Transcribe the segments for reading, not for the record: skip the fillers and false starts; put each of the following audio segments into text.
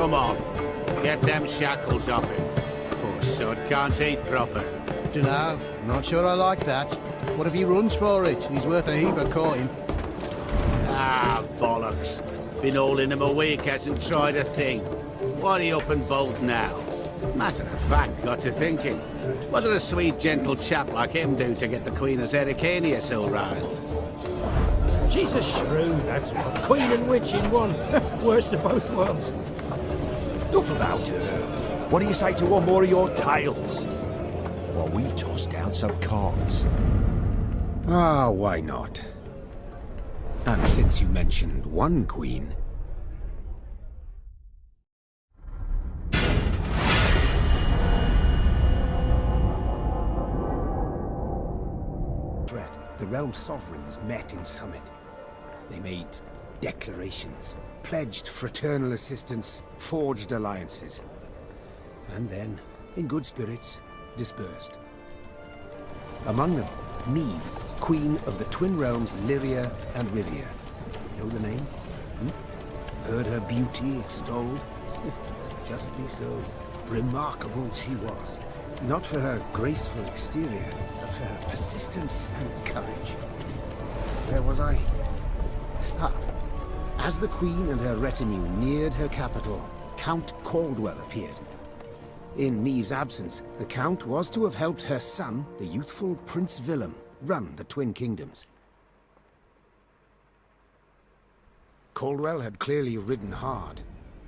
Come on, get them shackles off him. Poor son can't eat proper. Dunno, not sure I like that. What if he runs for it? He's worth a heap of coin. Ah, bollocks. Been holding him a week, hasn't tried a thing. Why he up and bolt now? Matter of fact, got to thinking. What did a sweet, gentle chap like him do to get the Queen of Zerrikania so riled? She's a shrew, that's what. Queen and witch in one. Worst of both worlds. Enough about her. What do you say to one more of your tales? While we toss down some cards. Ah, why not? And since you mentioned one queen... The realm's sovereigns met in summit. They made declarations, pledged fraternal assistance, forged alliances. And then, in good spirits, dispersed. Among them, Neve, Queen of the Twin Realms Lyria and Rivia. Know the name? Heard her beauty extolled? Justly so. Remarkable she was. Not for her graceful exterior, but for her persistence and courage. Where was I? Ah. As the Queen and her retinue neared her capital, Count Caldwell appeared. In Neve's absence, the Count was to have helped her son, the youthful Prince Willem, run the Twin Kingdoms. Caldwell had clearly ridden hard.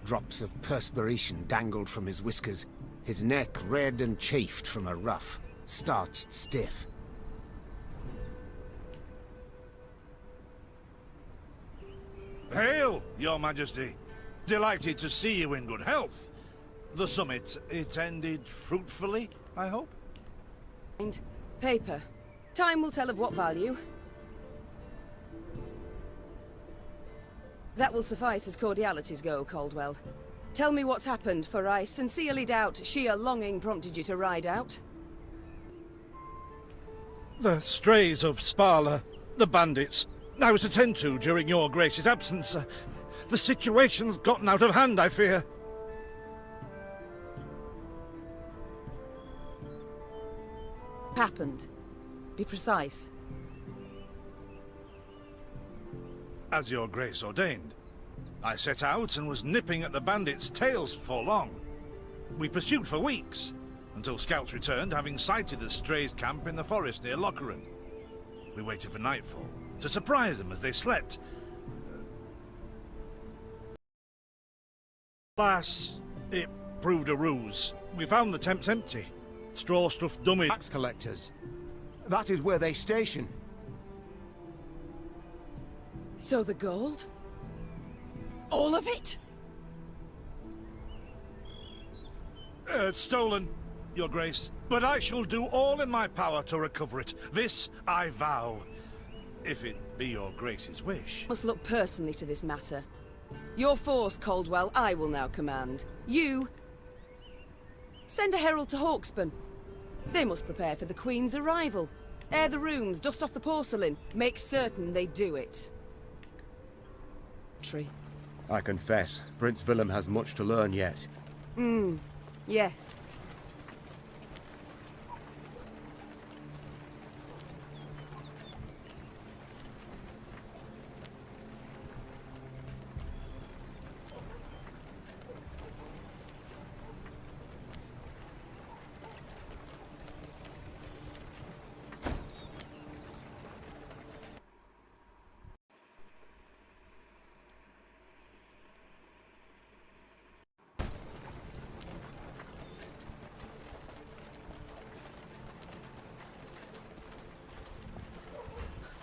Drops of perspiration dangled from his whiskers, his neck red and chafed from a ruff, starched stiff. Hail, Your Majesty. Delighted to see you in good health. The summit, it ended fruitfully, I hope? Paper. Time will tell of what value. That will suffice as cordialities go, Caldwell. Tell me what's happened, for I sincerely doubt sheer longing prompted you to ride out. The strays of Sparla, the bandits, I was to tend to during your Grace's absence. The situation's gotten out of hand, I fear. Happened. Be precise. As your Grace ordained. I set out and was nipping at the bandits' tails for long. We pursued for weeks, until scouts returned, having sighted the strays' camp in the forest near Locheren. We waited for nightfall, to surprise them as they slept. Alas, it proved a ruse. We found the tents empty. Straw-stuffed dummies. Tax collectors. That is where they station. So the gold? All of it? It's stolen, Your Grace. But I shall do all in my power to recover it. This I vow. If it be Your Grace's wish. Must look personally to this matter. Your force, Caldwell, I will now command. You... send a herald to Hawksburn. They must prepare for the Queen's arrival. Air the rooms, dust off the porcelain. Make certain they do it. Tree. I confess, Prince Willem has much to learn yet. Yes.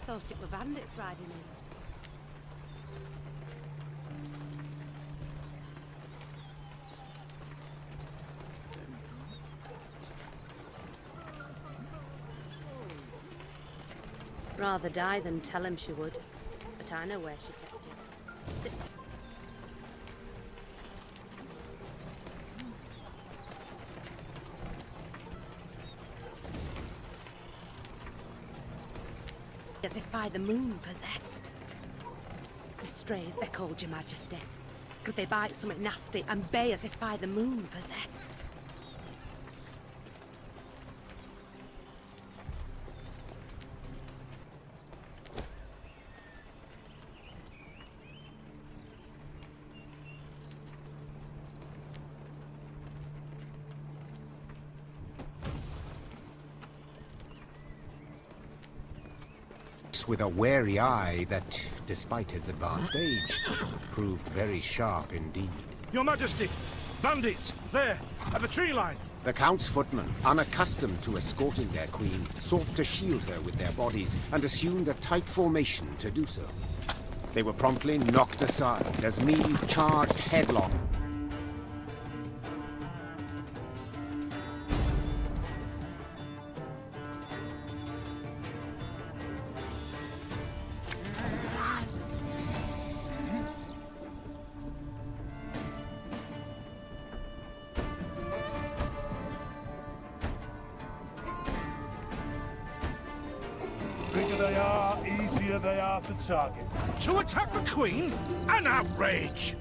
Thought it were bandits riding in. Rather die than tell him she would, but I know where she kept it. Sit. As if by the moon possessed. The strays, they're called, Your Majesty. because they bite something nasty and bay as if by the moon possessed. With a wary eye that, despite his advanced age, proved very sharp indeed. Your Majesty! Bandits! There! At the tree line! The Count's footmen, unaccustomed to escorting their queen, sought to shield her with their bodies and assumed a tight formation to do so. They were promptly knocked aside as Meade charged headlong. Bigger they are, easier they are to target. To attack the Queen? An outrage!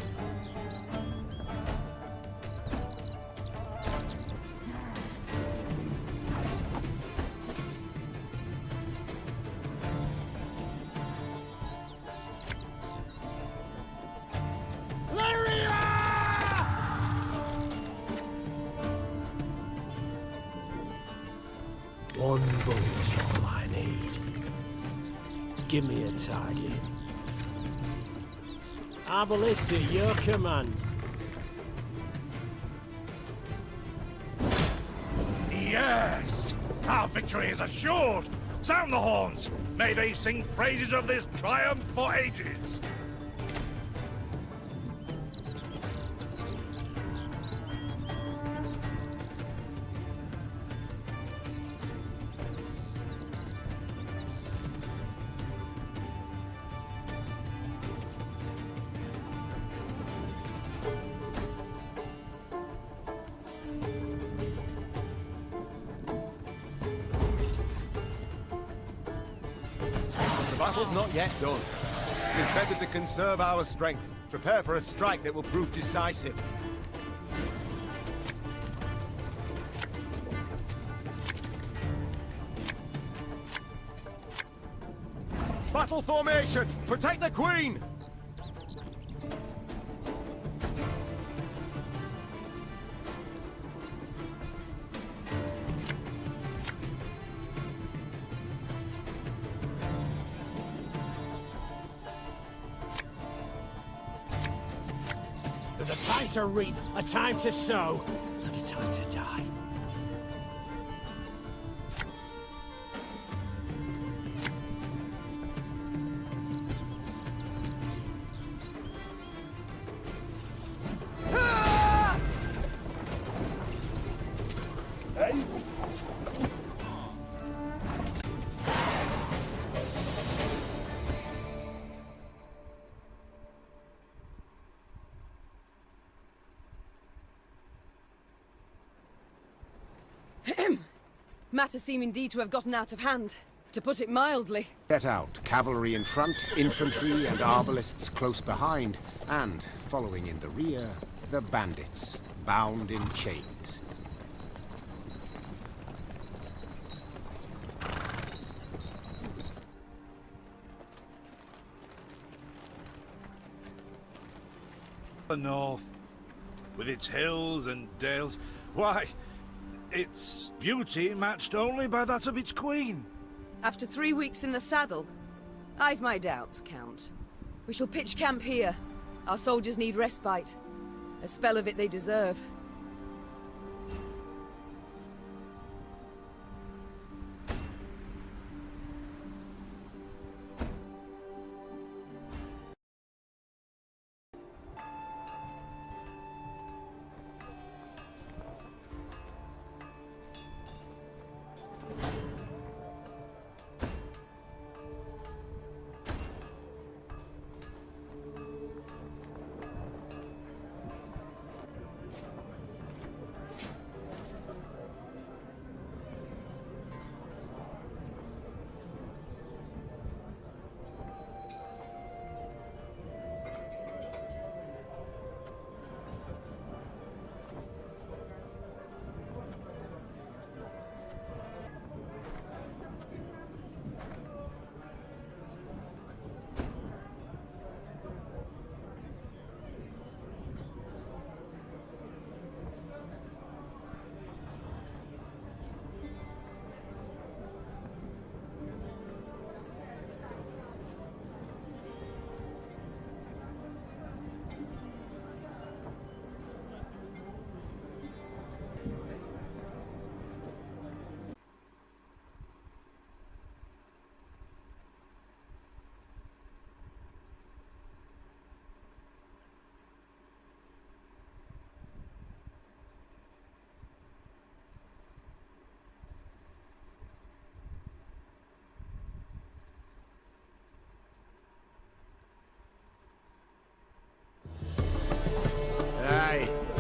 One bullet's all I need. Give me a target. Our ballista, your command. Yes! Our victory is assured! Sound the horns! May they sing praises of this triumph for ages! The battle's not yet done. It is better to conserve our strength, prepare for a strike that will prove decisive. Battle formation! Protect the Queen! There's a time to reap, a time to sow, and a time to die. Hey? Matters seem indeed to have gotten out of hand, to put it mildly. Set out, cavalry in front, infantry and arbalists close behind, and, following in the rear, the bandits, bound in chains. The north, with its hills and dales, why, its beauty matched only by that of its queen. After 3 weeks in the saddle, I've my doubts, Count. We shall pitch camp here. Our soldiers need respite. A spell of it they deserve.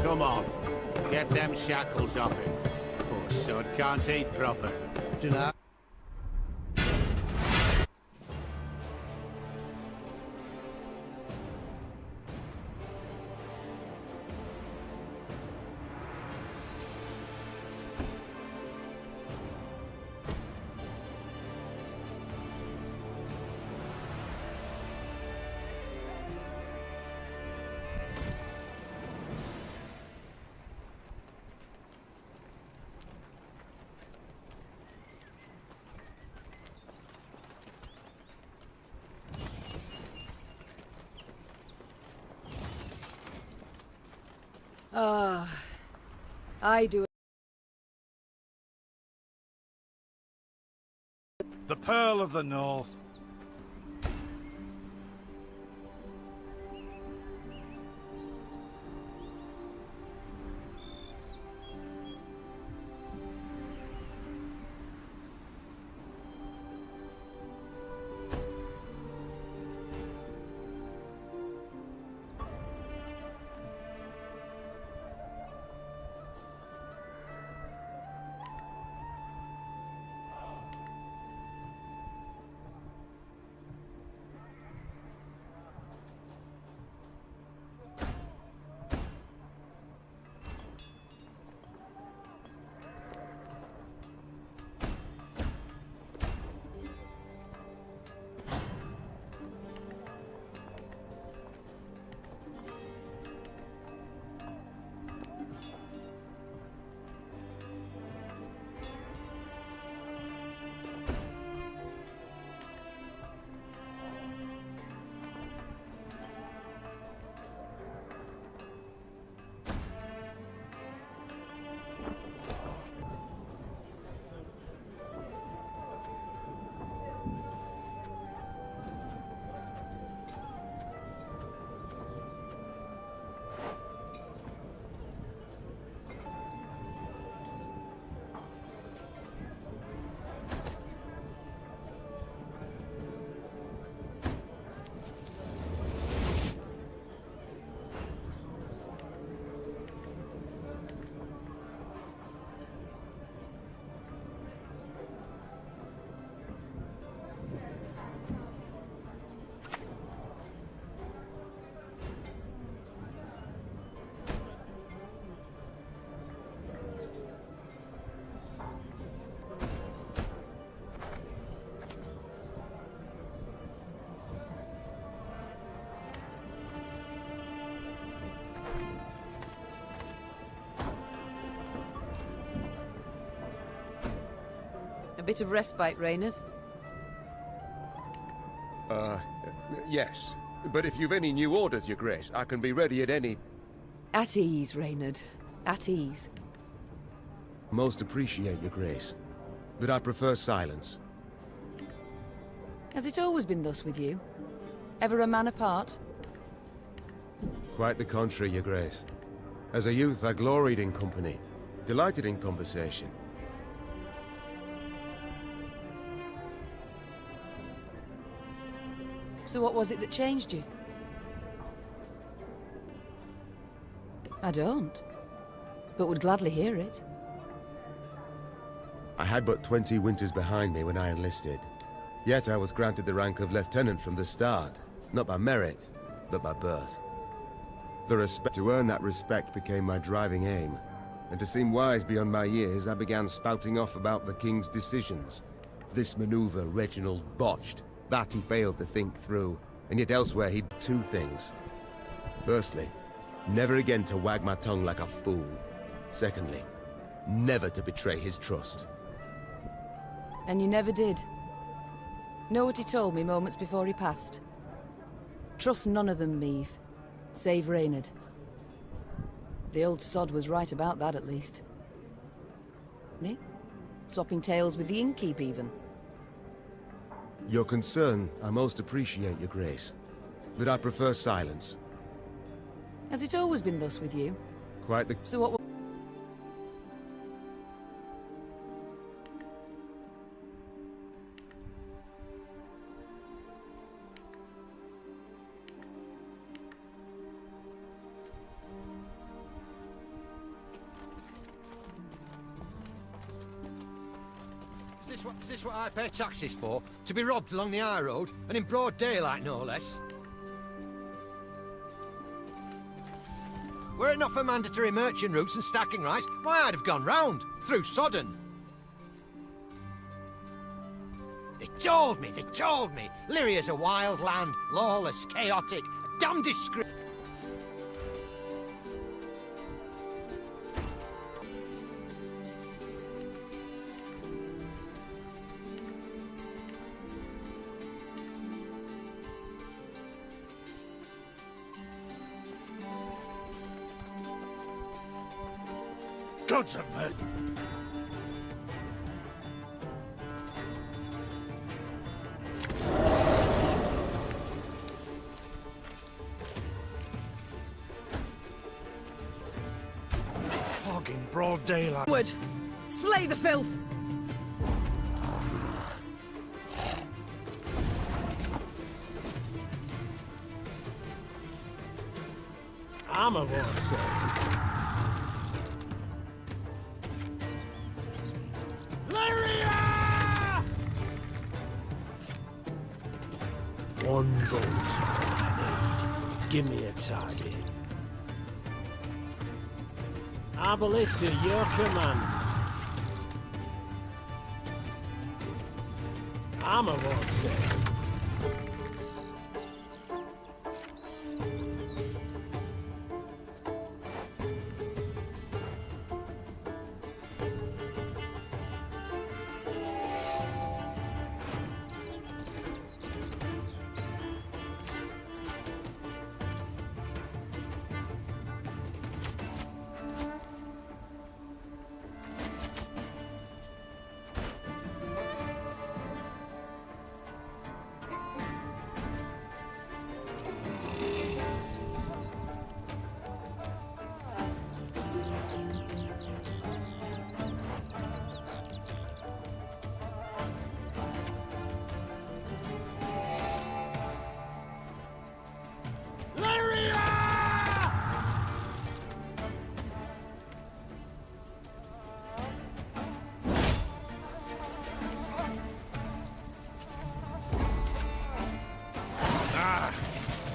Come on. Get them shackles off him. Poor son can't eat proper. Do you know? I do. The Pearl of the North. A bit of respite, Reynard. Yes. But if you've any new orders, Your Grace, I can be ready at any... At ease, Reynard. At ease. Most appreciate, Your Grace. But I prefer silence. Has it always been thus with you? Ever a man apart? Quite the contrary, Your Grace. As a youth, I gloried in company, delighted in conversation. So what was it that changed you? I don't, but would gladly hear it. I had but 20 winters behind me when I enlisted. Yet I was granted the rank of lieutenant from the start, not by merit, but by birth. To earn that respect became my driving aim, and to seem wise beyond my years, I began spouting off about the king's decisions. This maneuver Reginald botched. That he failed to think through, and yet elsewhere he'd two things. Firstly, never again to wag my tongue like a fool. Secondly, never to betray his trust. And you never did. Know what he told me moments before he passed? Trust none of them, Meave. Save Reynard. The old sod was right about that, at least. Me? Swapping tales with the innkeep, even. Your concern, I most appreciate, Your Grace. But I prefer silence. Has it always been thus with you? Quite the... So what... Is this what I pay taxes for? To be robbed along the high road, and in broad daylight, no less? Were it not for mandatory merchant routes and stacking rights, why, I'd have gone round, through Sodden. They told me! Lyria's a wild land, lawless, chaotic, a damn disgrace. Gods of mercy! Fog in broad daylight. Wood, slay the filth! Armor won't say. One bolt I need. Give me a target. Our ballista, your command. Armor won't save.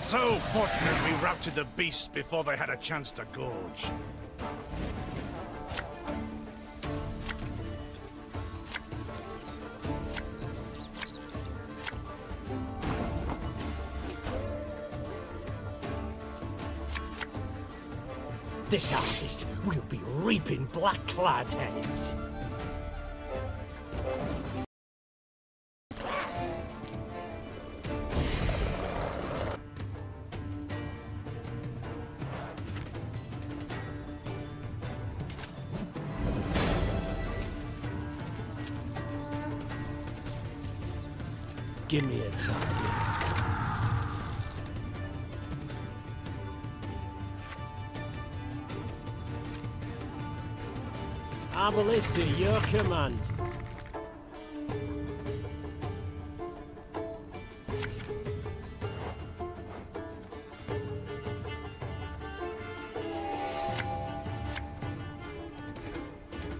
So fortunate we routed the beasts before they had a chance to gorge. This harvest will be reaping black-clad heads. Give me a target. Our ballista, your command.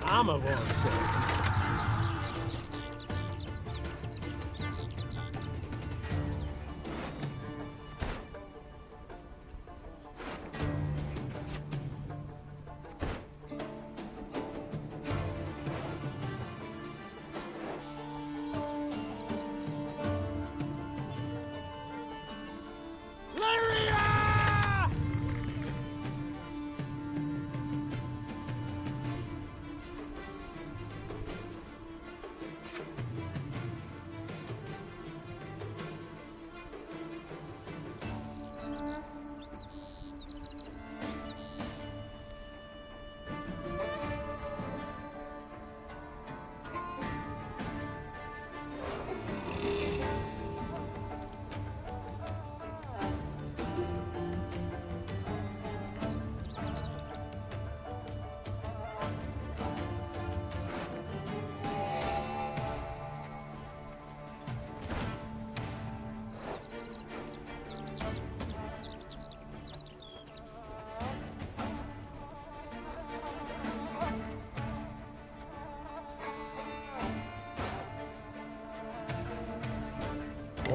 Armor won't save.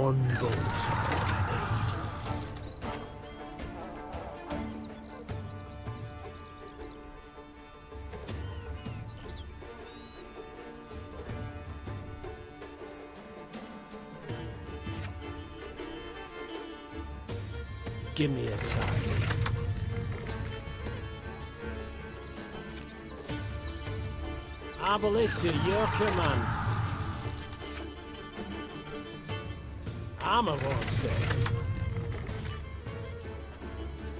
one bolt I need. Give me a target. Arbalist at your command. Armor won't say.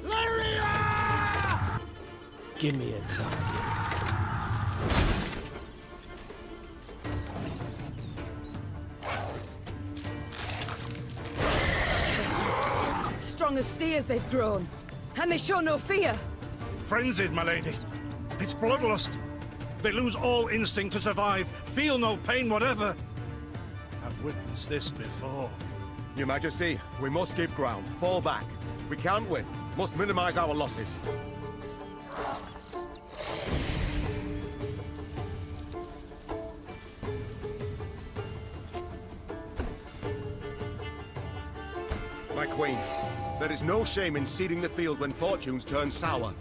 Lyria! Give me a target. Strong as steers they've grown. And they show no fear. Frenzied, my lady. It's bloodlust. They lose all instinct to survive, feel no pain whatever. I've witnessed this before. Your Majesty, we must give ground. Fall back. We can't win. Must minimize our losses. My queen, there is no shame in ceding the field when fortunes turn sour.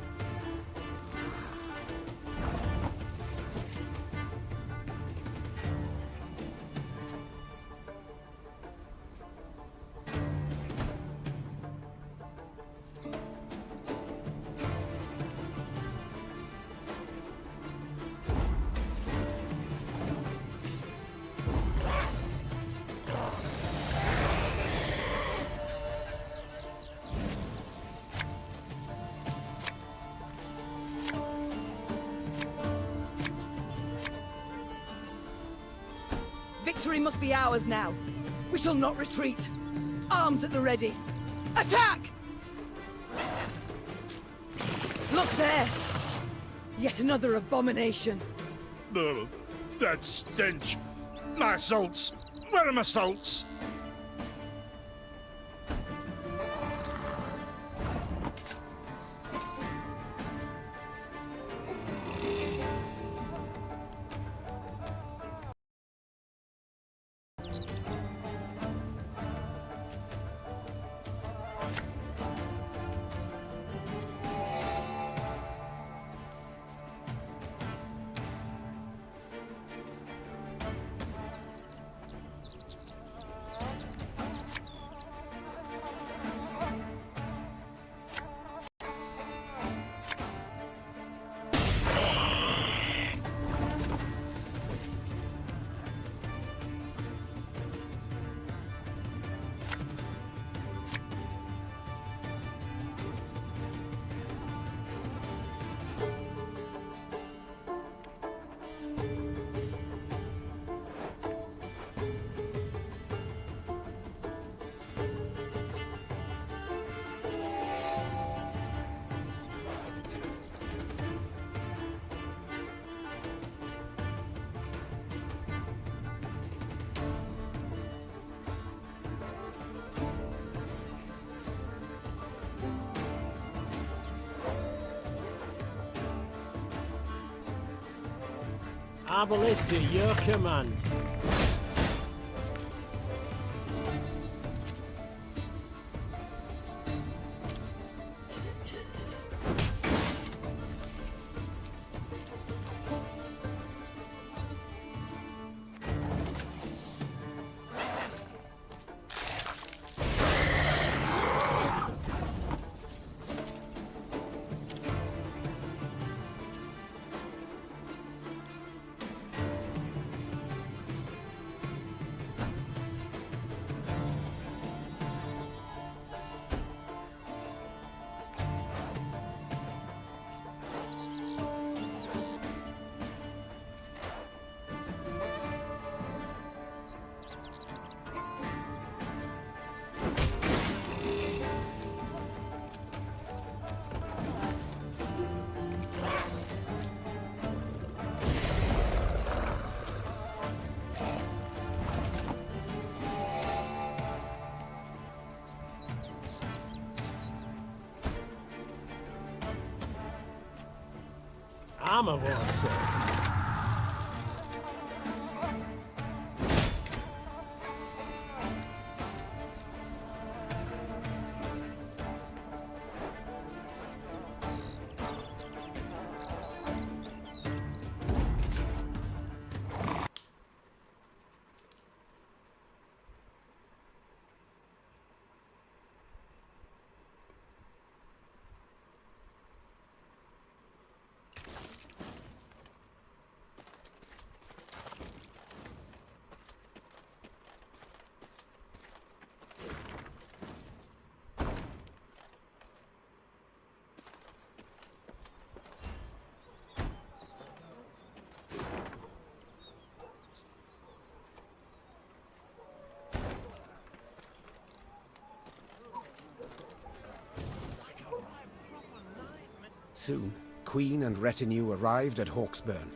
Victory must be ours now. We shall not retreat. Arms at the ready. Attack! Look there! Yet another abomination. Ugh, that stench. My salts. Where are my salts? Arbalist at your command. Armor won't say. Soon, Queen and retinue arrived at Hawksburn.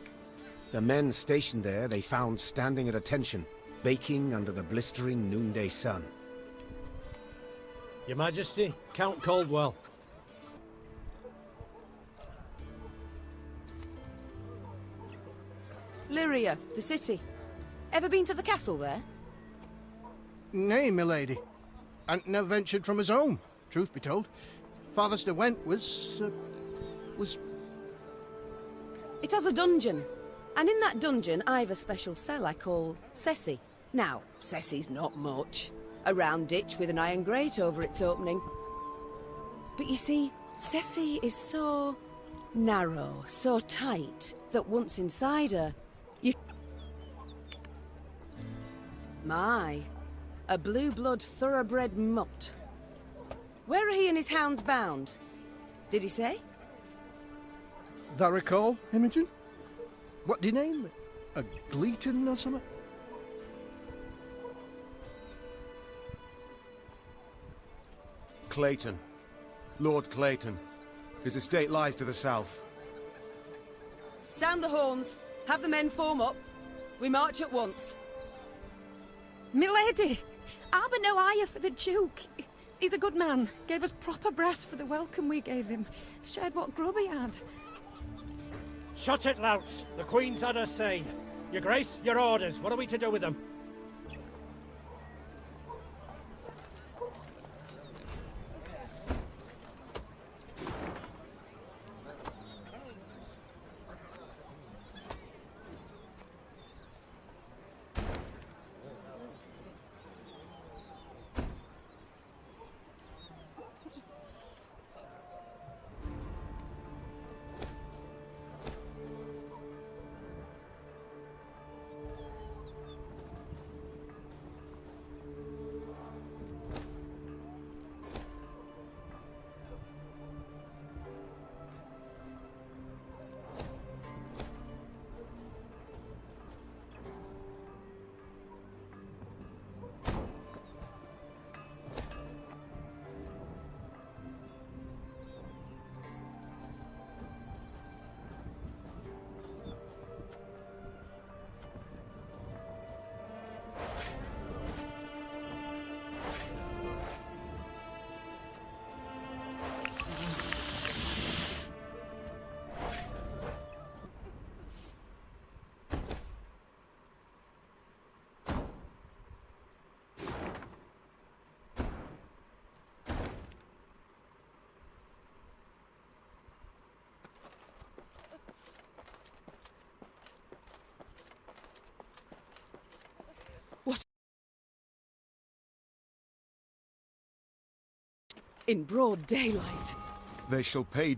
The men stationed there they found standing at attention, baking under the blistering noonday sun. Your Majesty, Count Caldwell. Lyria, the city. Ever been to the castle there? Nay, milady. And never ventured from his home, truth be told. Farthest I went was... It has a dungeon. And in that dungeon, I've a special cell I call Ceci. Now, Ceci's not much. A round ditch with an iron grate over its opening. But you see, Ceci is so narrow, so tight, that once inside her, you... My, a blue-blood thoroughbred mutt. Where are he and his hounds bound? Did he say? That recall, Imogen? What do you name it? A Gleeton or something? Clayton. Lord Clayton. His estate lies to the south. Sound the horns. Have the men form up. We march at once. Milady! Harbour no ire for the Duke. He's a good man. Gave us proper brass for the welcome we gave him. Shared what grub he had. Shut it, louts. The Queen's had her say. Your Grace, your orders. What are we to do with them? In broad daylight. They shall pay.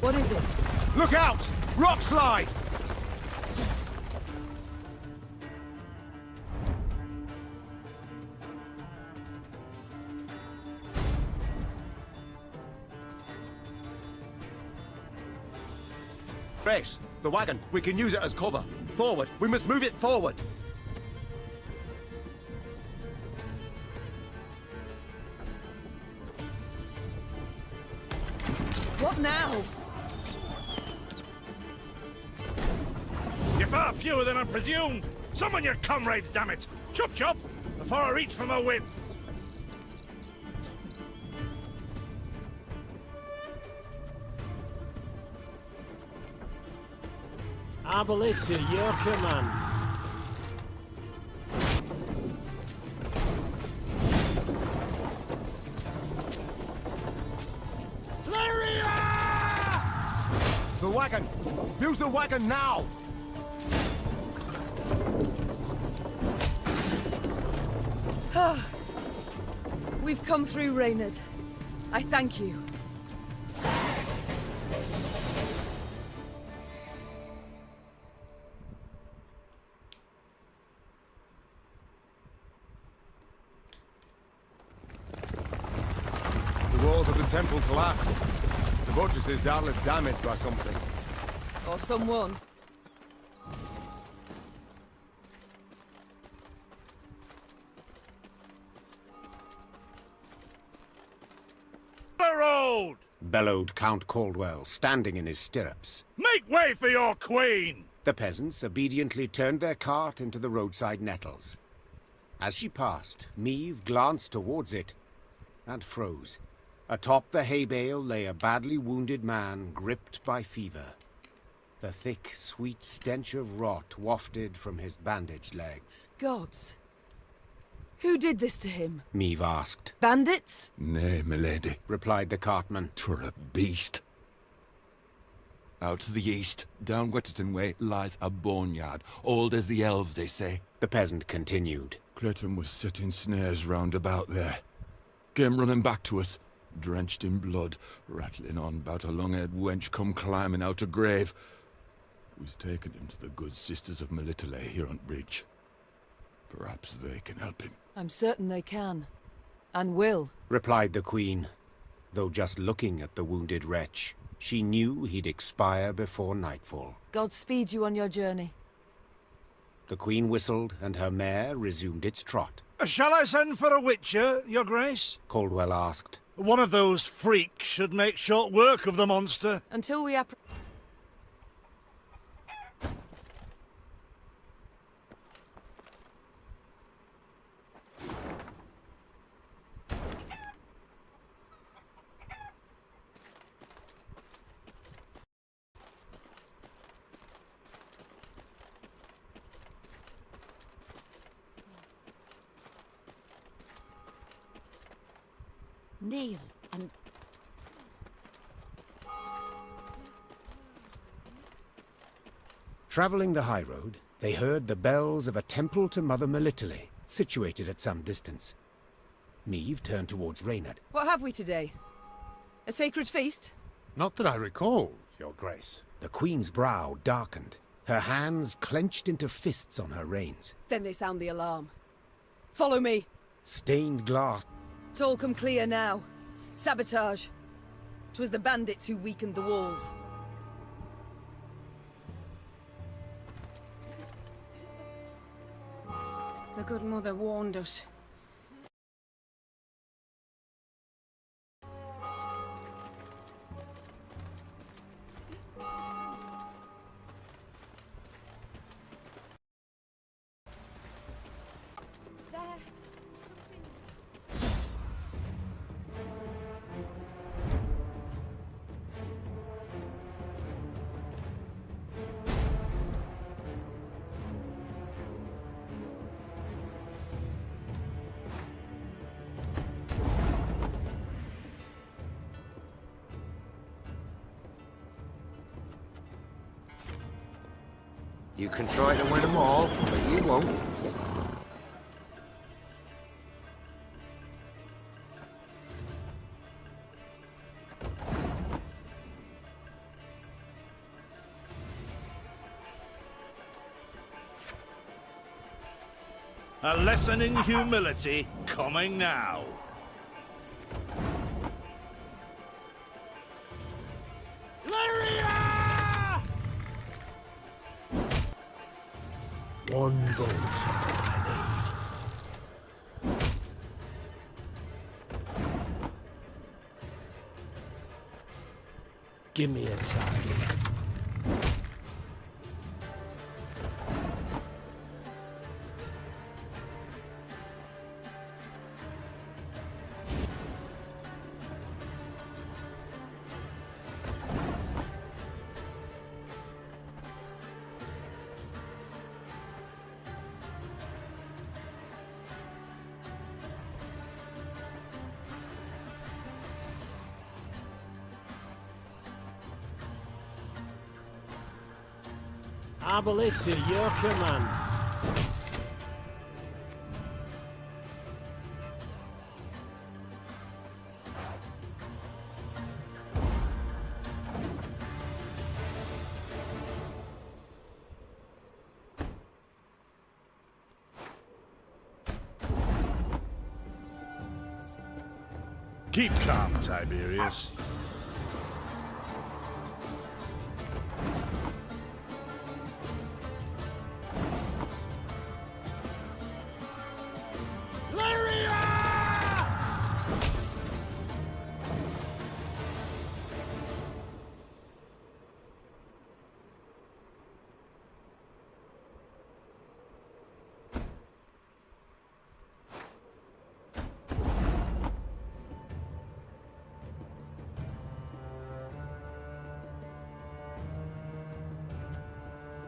What is it? Look out! Rock slide! Grace, the wagon. We can use it as cover. Forward. We must move it forward. What now? You're far fewer than I presumed. Summon your comrades, damn it! Chop chop! Before I reach for my whip. Our ballista, your command. The wagon! Use the wagon now! We've come through, Reynard. I thank you. walls of the temple collapsed. The fortress is doubtless damaged by something. Or someone. The road! Bellowed Count Caldwell, standing in his stirrups. Make way for your queen! The peasants obediently turned their cart into the roadside nettles. As she passed, Meve glanced towards it and froze. Atop the hay bale lay a badly wounded man gripped by fever. The thick, sweet stench of rot wafted from his bandaged legs. Gods. Who did this to him? Meve asked. Bandits? Nay, milady, replied the cartman. 'Twere a beast. Out to the east, down Wetterton Way, lies a boneyard, old as the elves, they say. The peasant continued. Clayton was setting snares round about there. Came running back to us, drenched in blood, rattling on about a long-haired wench come climbing out a grave. We's taken him to the good sisters of Melitele here on bridge. Perhaps they can help him. I'm certain they can. And will. Replied the queen. Though just looking at the wounded wretch, she knew he'd expire before nightfall. God speed you on your journey. The queen whistled, and her mare resumed its trot. Shall I send for a witcher, your grace? Caldwell asked. One of those freaks should make short work of the monster. Until we Kneel and... Travelling the high road, they heard the bells of a temple to Mother Melitele, situated at some distance. Meve turned towards Reynard. What have we today? A sacred feast? Not that I recall, your grace. The queen's brow darkened, her hands clenched into fists on her reins. Then they sound the alarm. Follow me. Stained glass. It's all come clear now. Sabotage. 'Twas the bandits who weakened the walls. The good mother warned us. You can try to win them all, but you won't. A lesson in humility coming now. One bolt I need. Give me a target. Our ballista, your command. Keep calm, Tiberius.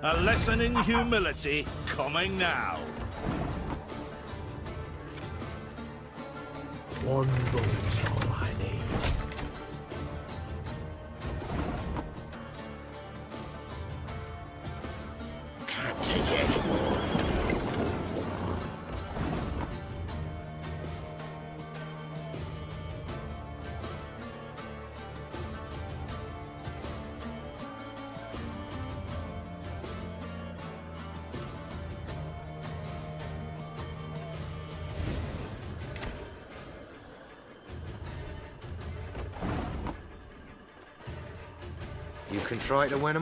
A lesson in humility coming now. One bullet's all I need. Can't take it anymore. You can try to win 'em